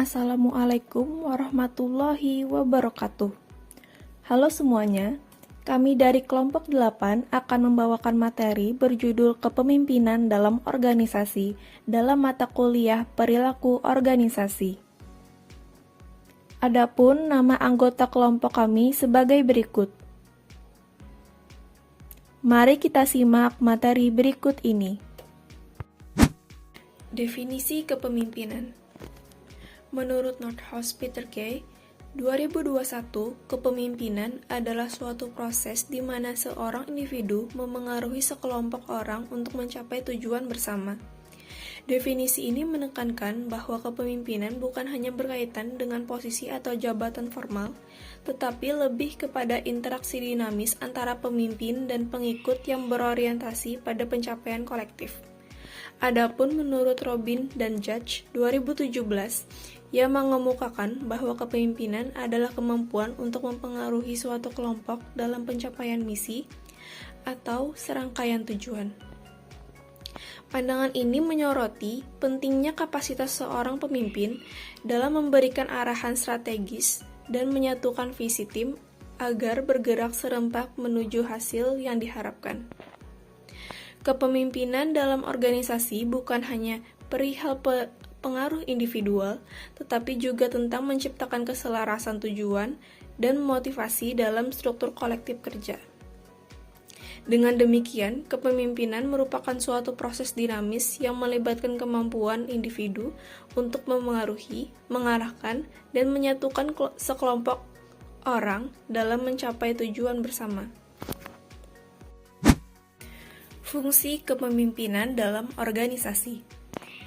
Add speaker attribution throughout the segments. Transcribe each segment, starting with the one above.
Speaker 1: Assalamualaikum warahmatullahi wabarakatuh. Halo semuanya, kami dari kelompok 8 akan membawakan materi berjudul Kepemimpinan dalam Organisasi dalam mata kuliah Perilaku Organisasi. Adapun nama anggota kelompok kami sebagai berikut. Mari kita simak materi berikut ini. Definisi kepemimpinan. Menurut Nordhaus Peter K., 2021, kepemimpinan adalah suatu proses di mana seorang individu memengaruhi sekelompok orang untuk mencapai tujuan bersama. Definisi ini menekankan bahwa kepemimpinan bukan hanya berkaitan dengan posisi atau jabatan formal, tetapi lebih kepada interaksi dinamis antara pemimpin dan pengikut yang berorientasi pada pencapaian kolektif. Adapun menurut Robin dan Judge 2017, ia mengemukakan bahwa kepemimpinan adalah kemampuan untuk mempengaruhi suatu kelompok dalam pencapaian misi atau serangkaian tujuan. Pandangan ini menyoroti pentingnya kapasitas seorang pemimpin dalam memberikan arahan strategis dan menyatukan visi tim agar bergerak serempak menuju hasil yang diharapkan. Kepemimpinan dalam organisasi bukan hanya perihal pengaruh individual, tetapi juga tentang menciptakan keselarasan tujuan dan motivasi dalam struktur kolektif kerja. Dengan demikian, kepemimpinan merupakan suatu proses dinamis yang melibatkan kemampuan individu untuk memengaruhi, mengarahkan, dan menyatukan sekelompok orang dalam mencapai tujuan bersama. Fungsi kepemimpinan dalam organisasi.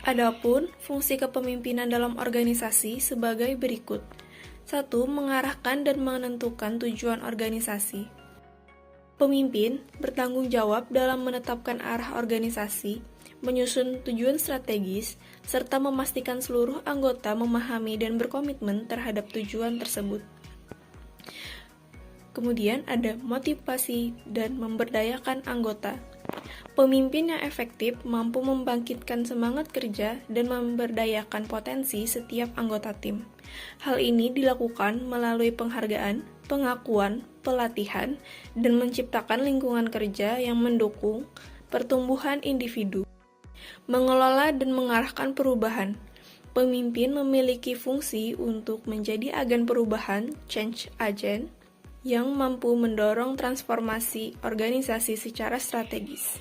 Speaker 1: Adapun fungsi kepemimpinan dalam organisasi sebagai berikut. 1. Mengarahkan dan menentukan tujuan organisasi. Pemimpin bertanggung jawab dalam menetapkan arah organisasi, menyusun tujuan strategis, serta memastikan seluruh anggota memahami dan berkomitmen terhadap tujuan tersebut. Kemudian ada motivasi dan memberdayakan anggota. Pemimpin yang efektif mampu membangkitkan semangat kerja dan memberdayakan potensi setiap anggota tim. Hal ini dilakukan melalui penghargaan, pengakuan, pelatihan, dan menciptakan lingkungan kerja yang mendukung pertumbuhan individu. Mengelola dan mengarahkan perubahan. Pemimpin memiliki fungsi untuk menjadi agen perubahan, change agent, yang mampu mendorong transformasi organisasi secara strategis.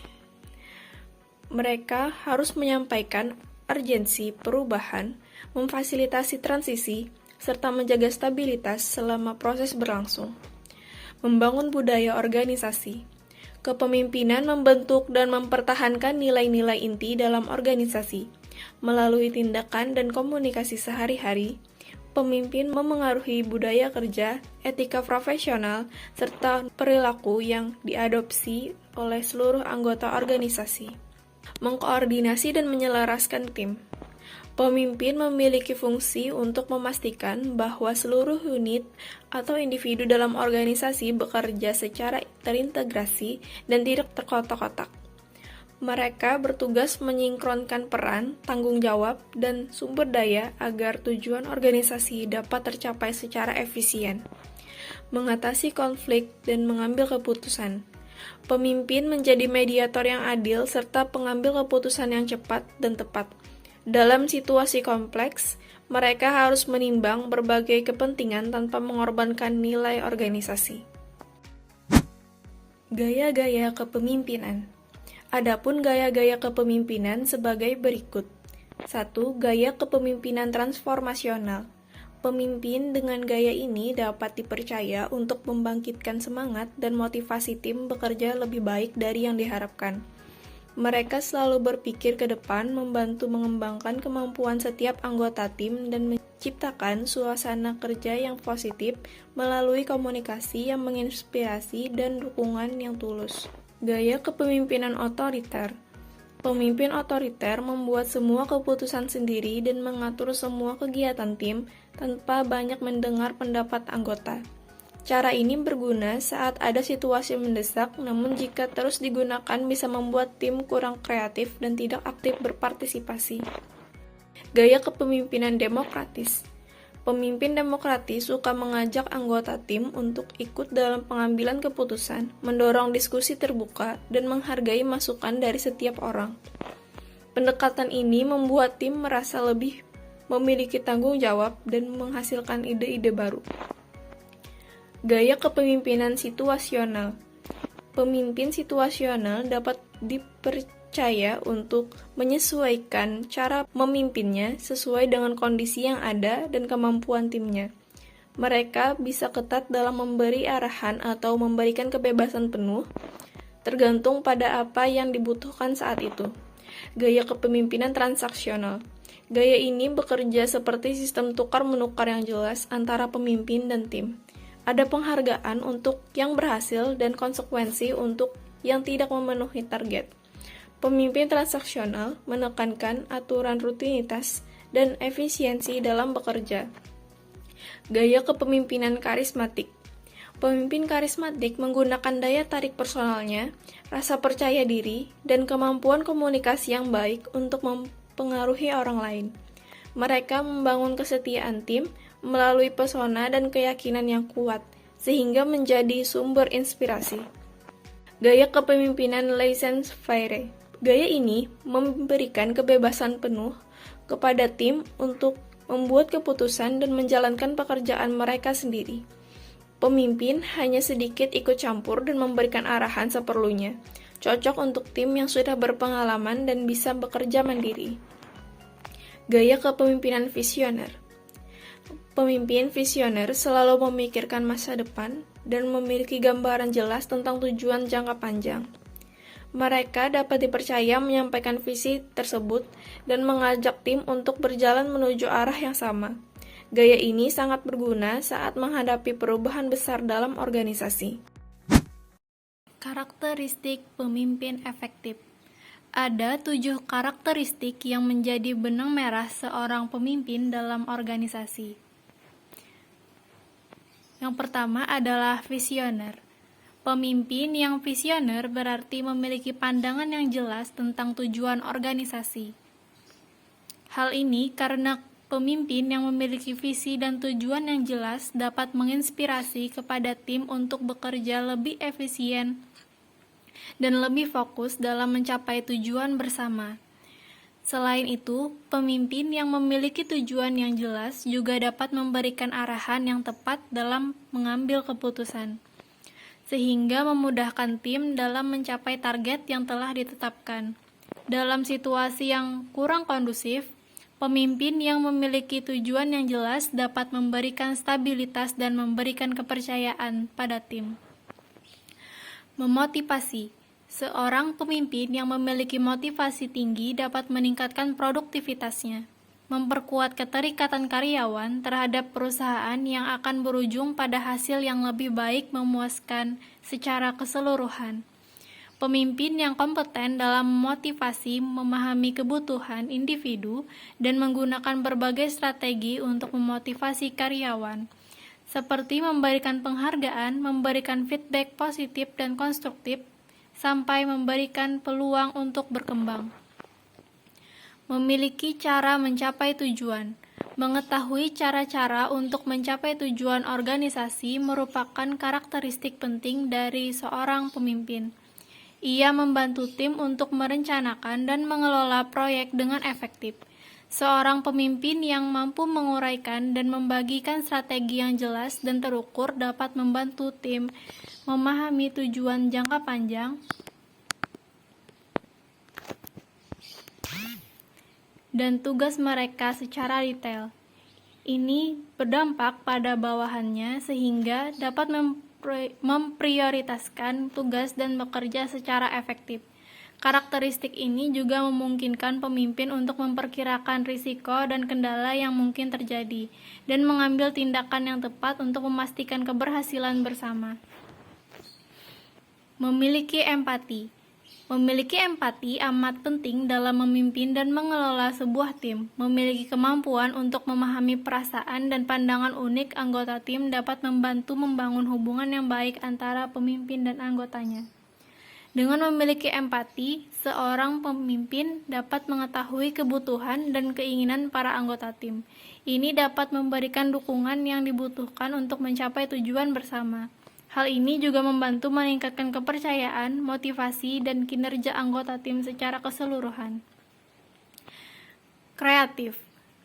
Speaker 1: Mereka harus menyampaikan urgensi perubahan, memfasilitasi transisi, serta menjaga stabilitas selama proses berlangsung. Membangun budaya organisasi. Kepemimpinan membentuk dan mempertahankan nilai-nilai inti dalam organisasi. Melalui tindakan dan komunikasi sehari-hari, pemimpin memengaruhi budaya kerja, etika profesional, serta perilaku yang diadopsi oleh seluruh anggota organisasi. Mengkoordinasi dan menyelaraskan tim. Pemimpin memiliki fungsi untuk memastikan bahwa seluruh unit atau individu dalam organisasi bekerja secara terintegrasi dan tidak terkotak-kotak. Mereka bertugas menyinkronkan peran, tanggung jawab, dan sumber daya agar tujuan organisasi dapat tercapai secara efisien. Mengatasi konflik dan mengambil keputusan. Pemimpin menjadi mediator yang adil serta pengambil keputusan yang cepat dan tepat. Dalam situasi kompleks, mereka harus menimbang berbagai kepentingan tanpa mengorbankan nilai organisasi. Gaya-gaya kepemimpinan. Adapun gaya-gaya kepemimpinan sebagai berikut. 1. Gaya kepemimpinan transformasional. Pemimpin dengan gaya ini dapat dipercaya untuk membangkitkan semangat dan motivasi tim bekerja lebih baik dari yang diharapkan. Mereka selalu berpikir ke depan, membantu mengembangkan kemampuan setiap anggota tim dan menciptakan suasana kerja yang positif melalui komunikasi yang menginspirasi dan dukungan yang tulus. Gaya kepemimpinan otoriter. Pemimpin otoriter membuat semua keputusan sendiri dan mengatur semua kegiatan tim tanpa banyak mendengar pendapat anggota. Cara ini berguna saat ada situasi mendesak, namun jika terus digunakan bisa membuat tim kurang kreatif dan tidak aktif berpartisipasi. Gaya kepemimpinan demokratis. Pemimpin demokratis suka mengajak anggota tim untuk ikut dalam pengambilan keputusan, mendorong diskusi terbuka, dan menghargai masukan dari setiap orang. Pendekatan ini membuat tim merasa lebih memiliki tanggung jawab dan menghasilkan ide-ide baru. Gaya kepemimpinan situasional. Pemimpin situasional dapat dipercaya untuk menyesuaikan cara memimpinnya sesuai dengan kondisi yang ada dan kemampuan timnya. Mereka bisa ketat dalam memberi arahan atau memberikan kebebasan penuh, tergantung pada apa yang dibutuhkan saat itu. Gaya kepemimpinan transaksional. Gaya ini bekerja seperti sistem tukar-menukar yang jelas antara pemimpin dan tim. Ada penghargaan untuk yang berhasil dan konsekuensi untuk yang tidak memenuhi target. Pemimpin transaksional menekankan aturan rutinitas dan efisiensi dalam bekerja. Gaya kepemimpinan karismatik. Pemimpin karismatik menggunakan daya tarik personalnya, rasa percaya diri, dan kemampuan komunikasi yang baik untuk mempengaruhi orang lain. Mereka membangun kesetiaan tim melalui pesona dan keyakinan yang kuat, sehingga menjadi sumber inspirasi. Gaya kepemimpinan laissez-faire. Gaya ini memberikan kebebasan penuh kepada tim untuk membuat keputusan dan menjalankan pekerjaan mereka sendiri. Pemimpin hanya sedikit ikut campur dan memberikan arahan seperlunya, cocok untuk tim yang sudah berpengalaman dan bisa bekerja mandiri. Gaya kepemimpinan visioner. Pemimpin visioner selalu memikirkan masa depan dan memiliki gambaran jelas tentang tujuan jangka panjang. Mereka dapat dipercaya menyampaikan visi tersebut dan mengajak tim untuk berjalan menuju arah yang sama. Gaya ini sangat berguna saat menghadapi perubahan besar dalam organisasi. Karakteristik pemimpin efektif. Ada 7 karakteristik yang menjadi benang merah seorang pemimpin dalam organisasi. Yang pertama adalah visioner. Pemimpin yang visioner berarti memiliki pandangan yang jelas tentang tujuan organisasi. Hal ini karena pemimpin yang memiliki visi dan tujuan yang jelas dapat menginspirasi kepada tim untuk bekerja lebih efisien dan lebih fokus dalam mencapai tujuan bersama. Selain itu, pemimpin yang memiliki tujuan yang jelas juga dapat memberikan arahan yang tepat dalam mengambil keputusan, sehingga memudahkan tim dalam mencapai target yang telah ditetapkan. Dalam situasi yang kurang kondusif, pemimpin yang memiliki tujuan yang jelas dapat memberikan stabilitas dan memberikan kepercayaan pada tim. Memotivasi. Seorang pemimpin yang memiliki motivasi tinggi dapat meningkatkan produktivitasnya, memperkuat keterikatan karyawan terhadap perusahaan yang akan berujung pada hasil yang lebih baik memuaskan secara keseluruhan. Pemimpin yang kompeten dalam memotivasi, memahami kebutuhan individu, dan menggunakan berbagai strategi untuk memotivasi karyawan, seperti memberikan penghargaan, memberikan feedback positif dan konstruktif, sampai memberikan peluang untuk berkembang. Memiliki cara mencapai tujuan. Mengetahui cara-cara untuk mencapai tujuan organisasi merupakan karakteristik penting dari seorang pemimpin. Ia membantu tim untuk merencanakan dan mengelola proyek dengan efektif. Seorang pemimpin yang mampu menguraikan dan membagikan strategi yang jelas dan terukur dapat membantu tim memahami tujuan jangka panjang dan tugas mereka secara detail. Ini berdampak pada bawahannya sehingga dapat memprioritaskan tugas dan bekerja secara efektif. Karakteristik ini juga memungkinkan pemimpin untuk memperkirakan risiko dan kendala yang mungkin terjadi, dan mengambil tindakan yang tepat untuk memastikan keberhasilan bersama. Memiliki empati. Memiliki empati amat penting dalam memimpin dan mengelola sebuah tim. Memiliki kemampuan untuk memahami perasaan dan pandangan unik anggota tim dapat membantu membangun hubungan yang baik antara pemimpin dan anggotanya. Dengan memiliki empati, seorang pemimpin dapat mengetahui kebutuhan dan keinginan para anggota tim. Ini dapat memberikan dukungan yang dibutuhkan untuk mencapai tujuan bersama. Hal ini juga membantu meningkatkan kepercayaan, motivasi, dan kinerja anggota tim secara keseluruhan. Kreatif.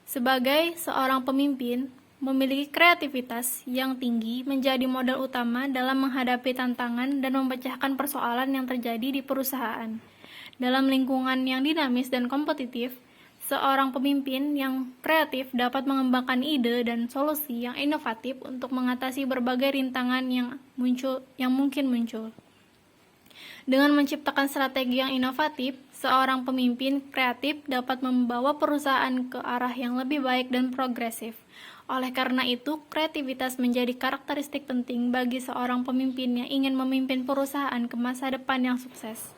Speaker 1: Sebagai seorang pemimpin, memiliki kreativitas yang tinggi menjadi modal utama dalam menghadapi tantangan dan memecahkan persoalan yang terjadi di perusahaan. Dalam lingkungan yang dinamis dan kompetitif, seorang pemimpin yang kreatif dapat mengembangkan ide dan solusi yang inovatif untuk mengatasi berbagai rintangan yang mungkin muncul. Dengan menciptakan strategi yang inovatif, seorang pemimpin kreatif dapat membawa perusahaan ke arah yang lebih baik dan progresif. Oleh karena itu, kreativitas menjadi karakteristik penting bagi seorang pemimpin yang ingin memimpin perusahaan ke masa depan yang sukses.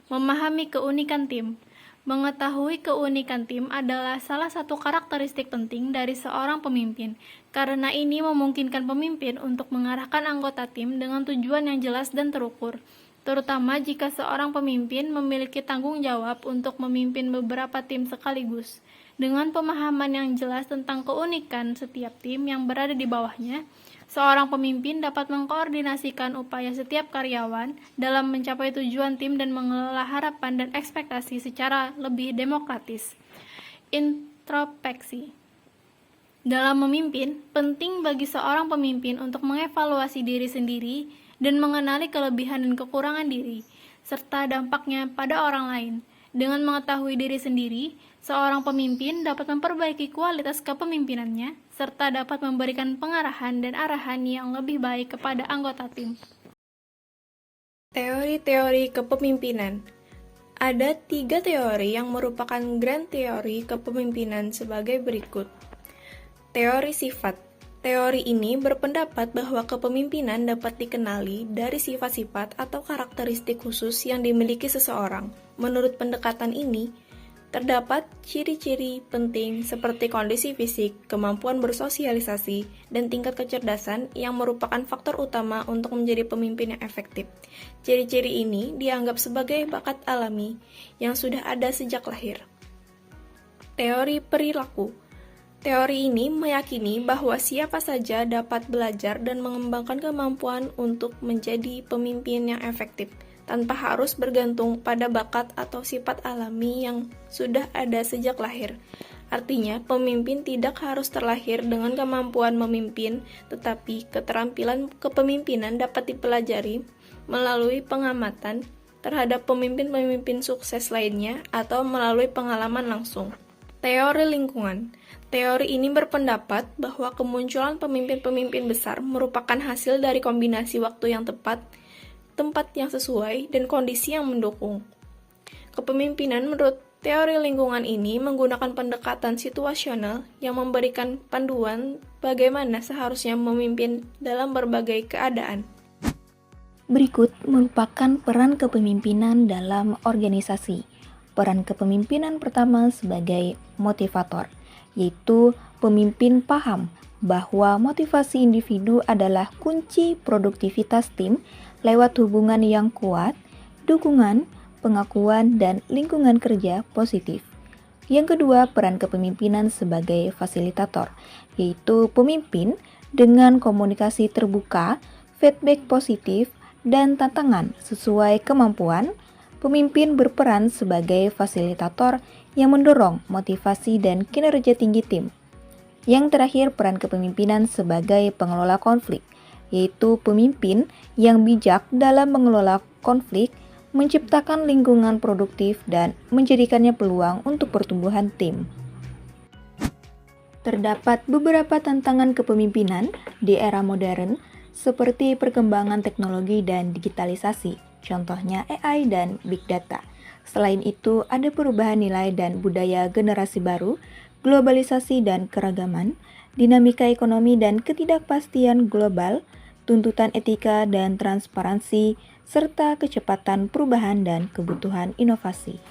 Speaker 1: Memahami keunikan tim. Mengetahui keunikan tim adalah salah satu karakteristik penting dari seorang pemimpin, karena ini memungkinkan pemimpin untuk mengarahkan anggota tim dengan tujuan yang jelas dan terukur, terutama jika seorang pemimpin memiliki tanggung jawab untuk memimpin beberapa tim sekaligus. Dengan pemahaman yang jelas tentang keunikan setiap tim yang berada di bawahnya, seorang pemimpin dapat mengkoordinasikan upaya setiap karyawan dalam mencapai tujuan tim dan mengelola harapan dan ekspektasi secara lebih demokratis. Introspeksi. Dalam memimpin, penting bagi seorang pemimpin untuk mengevaluasi diri sendiri dan mengenali kelebihan dan kekurangan diri, serta dampaknya pada orang lain. Dengan mengetahui diri sendiri, seorang pemimpin dapat memperbaiki kualitas kepemimpinannya, serta dapat memberikan pengarahan dan arahan yang lebih baik kepada anggota tim. Teori-teori kepemimpinan. Ada 3 teori yang merupakan grand teori kepemimpinan sebagai berikut. Teori sifat. Teori ini berpendapat bahwa kepemimpinan dapat dikenali dari sifat-sifat atau karakteristik khusus yang dimiliki seseorang. Menurut pendekatan ini, terdapat ciri-ciri penting seperti kondisi fisik, kemampuan bersosialisasi, dan tingkat kecerdasan yang merupakan faktor utama untuk menjadi pemimpin yang efektif. Ciri-ciri ini dianggap sebagai bakat alami yang sudah ada sejak lahir. Teori perilaku. Teori ini meyakini bahwa siapa saja dapat belajar dan mengembangkan kemampuan untuk menjadi pemimpin yang efektif, tanpa harus bergantung pada bakat atau sifat alami yang sudah ada sejak lahir. Artinya, pemimpin tidak harus terlahir dengan kemampuan memimpin, tetapi keterampilan kepemimpinan dapat dipelajari melalui pengamatan terhadap pemimpin-pemimpin sukses lainnya atau melalui pengalaman langsung. Teori lingkungan. Teori ini berpendapat bahwa kemunculan pemimpin-pemimpin besar merupakan hasil dari kombinasi waktu yang tepat, tempat yang sesuai, dan kondisi yang mendukung. Kepemimpinan menurut teori lingkungan ini menggunakan pendekatan situasional yang memberikan panduan bagaimana seharusnya memimpin dalam berbagai keadaan.
Speaker 2: Berikut merupakan peran kepemimpinan dalam organisasi. Peran kepemimpinan pertama sebagai motivator, yaitu pemimpin paham bahwa motivasi individu adalah kunci produktivitas tim lewat hubungan yang kuat, dukungan, pengakuan, dan lingkungan kerja positif. Yang kedua, peran kepemimpinan sebagai fasilitator, yaitu pemimpin dengan komunikasi terbuka, feedback positif, dan tantangan sesuai kemampuan. Pemimpin berperan sebagai fasilitator yang mendorong motivasi dan kinerja tinggi tim. Yang terakhir, peran kepemimpinan sebagai pengelola konflik, yaitu pemimpin yang bijak dalam mengelola konflik, menciptakan lingkungan produktif, dan menjadikannya peluang untuk pertumbuhan tim. Terdapat beberapa tantangan kepemimpinan di era modern, seperti perkembangan teknologi dan digitalisasi, contohnya AI dan Big Data. Selain itu, ada perubahan nilai dan budaya generasi baru, globalisasi dan keragaman, dinamika ekonomi dan ketidakpastian global, tuntutan etika dan transparansi, serta kecepatan perubahan dan kebutuhan inovasi.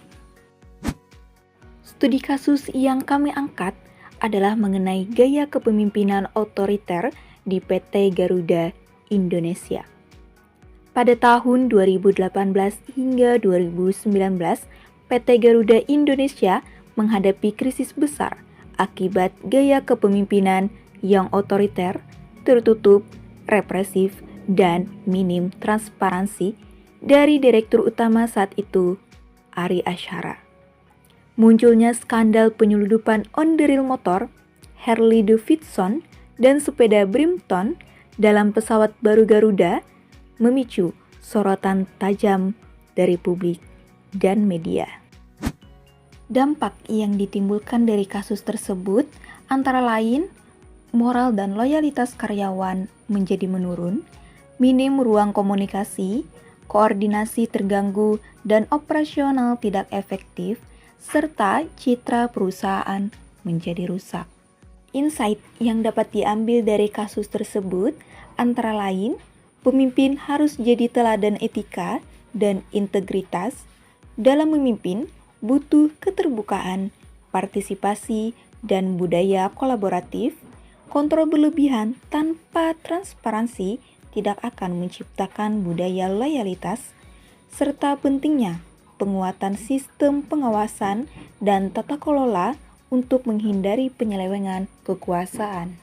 Speaker 2: Studi kasus yang kami angkat adalah mengenai gaya kepemimpinan otoriter di PT Garuda Indonesia. Pada tahun 2018 hingga 2019, PT Garuda Indonesia menghadapi krisis besar akibat gaya kepemimpinan yang otoriter, tertutup, represif, dan minim transparansi dari Direktur Utama saat itu, Ari Ashara. Munculnya skandal penyeludupan onderdil motor, Harley Davidson, dan sepeda Brimpton dalam pesawat baru Garuda memicu sorotan tajam dari publik dan media. Dampak yang ditimbulkan dari kasus tersebut antara lain moral dan loyalitas karyawan menjadi menurun, minim ruang komunikasi, koordinasi terganggu dan operasional tidak efektif, serta citra perusahaan menjadi rusak. Insight yang dapat diambil dari kasus tersebut antara lain, pemimpin harus jadi teladan etika dan integritas. Dalam memimpin, butuh keterbukaan, partisipasi, dan budaya kolaboratif. Kontrol berlebihan tanpa transparansi tidak akan menciptakan budaya loyalitas, serta pentingnya penguatan sistem pengawasan dan tata kelola untuk menghindari penyelewengan kekuasaan.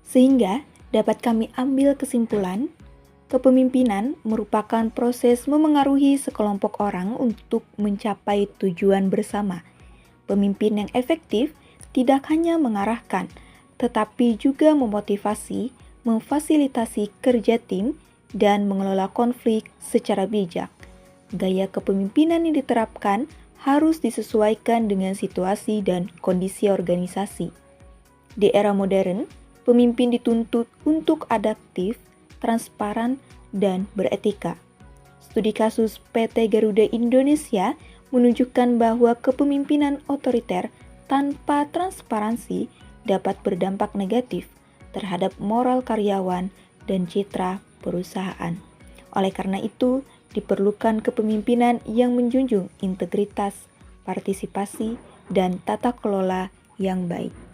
Speaker 2: Sehingga dapat kami ambil kesimpulan, kepemimpinan merupakan proses memengaruhi sekelompok orang untuk mencapai tujuan bersama. Pemimpin yang efektif tidak hanya mengarahkan, tetapi juga memotivasi, memfasilitasi kerja tim, dan mengelola konflik secara bijak. Gaya kepemimpinan yang diterapkan harus disesuaikan dengan situasi dan kondisi organisasi. Di era modern, pemimpin dituntut untuk adaptif, transparan, dan beretika. Studi kasus PT Garuda Indonesia menunjukkan bahwa kepemimpinan otoriter tanpa transparansi dapat berdampak negatif terhadap moral karyawan dan citra perusahaan. Oleh karena itu, diperlukan kepemimpinan yang menjunjung integritas, partisipasi, dan tata kelola yang baik.